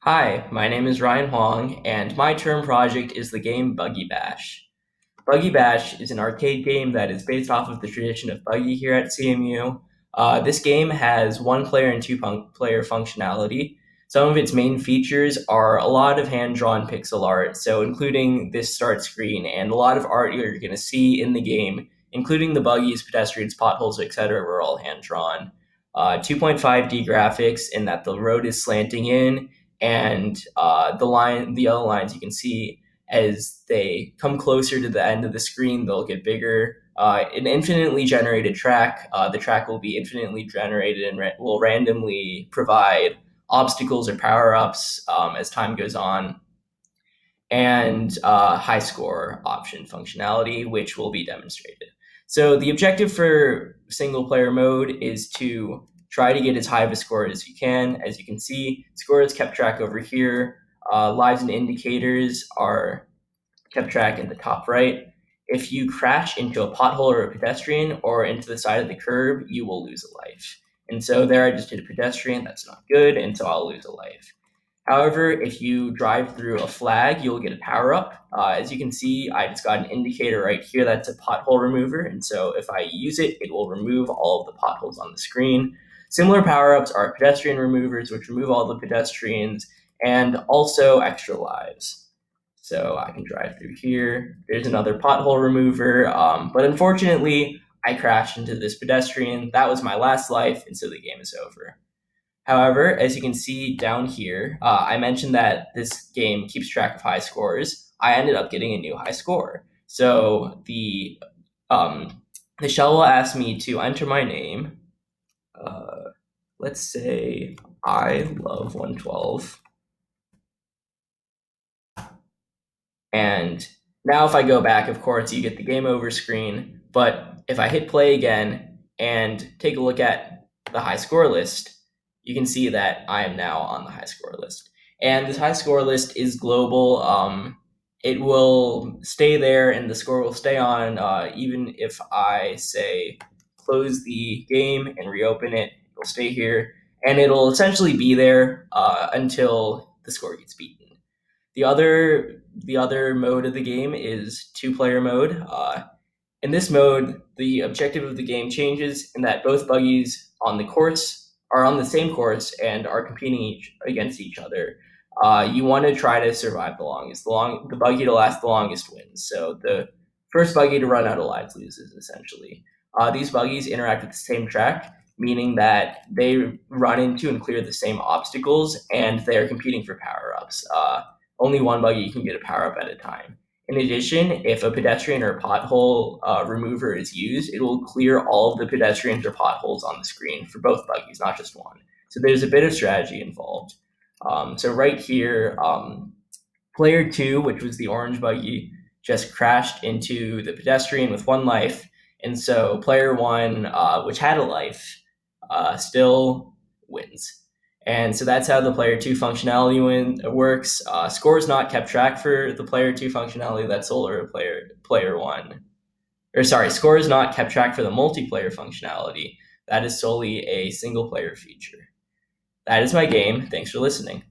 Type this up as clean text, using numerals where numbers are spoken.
Hi, my name is Ryan Huang, and my term project is the game Buggy Bash. Buggy Bash is an arcade game that is based off of the tradition of Buggy here at CMU. This game has one player and two player functionality. Some of its main features are a lot of hand drawn pixel art, so including this start screen and a lot of art you're going to see in the game, including the buggies, pedestrians, potholes, etc., were all hand drawn. 2.5D graphics in that the road is slanting in, and the yellow lines you can see as they come closer to the end of the screen, they'll get bigger. An infinitely generated track. The track will be infinitely generated and will randomly provide obstacles or power ups as time goes on, and high score option functionality, which will be demonstrated. So the objective for single player mode is to try to get as high of a score as you can. As you can see, score is kept track over here. Lives and indicators are kept track in the top right. If you crash into a pothole or a pedestrian or into the side of the curb, you will lose a life. And so there I just hit a pedestrian. That's not good, and so I'll lose a life. However, if you drive through a flag, you'll get a power up. As you can see, I just got an indicator right here that's a pothole remover. And so if I use it, it will remove all of the potholes on the screen. Similar power ups are pedestrian removers, which remove all the pedestrians, and also extra lives. So I can drive through here. There's another pothole remover. But unfortunately, I crashed into this pedestrian. That was my last life, and so the game is over. However, as you can see down here, I mentioned that this game keeps track of high scores. I ended up getting a new high score. So the shell will ask me to enter my name. Let's say I love 112. And now if I go back, of course, you get the game over screen. But if I hit play again and take a look at the high score list, you can see that I am now on the high score list. And this high score list is global. It will stay there and the score will stay on even if I say close the game and reopen it, it'll stay here. And it'll essentially be there until the score gets beaten. The other mode of the game is two-player mode. In this mode, the objective of the game changes in that both buggies on the course are on the same course and are competing against each other. You want to try to survive the longest. The buggy to last the longest wins. So the first buggy to run out of lives loses, essentially. These buggies interact with the same track, meaning that they run into and clear the same obstacles, and they are competing for power-ups. Only one buggy can get a power-up at a time. In addition, if a pedestrian or pothole remover is used, it will clear all of the pedestrians or potholes on the screen for both buggies, not just one. So there's a bit of strategy involved. So right here, player 2, which was the orange buggy, just crashed into the pedestrian with one life. And so player 1, which had a life, still wins. And so that's how the player 2 functionality works. Score is not kept track for the player 2 functionality. That's solely player 1. Or sorry, score is not kept track for the multiplayer functionality. That is solely a single player feature. That is my game. Thanks for listening.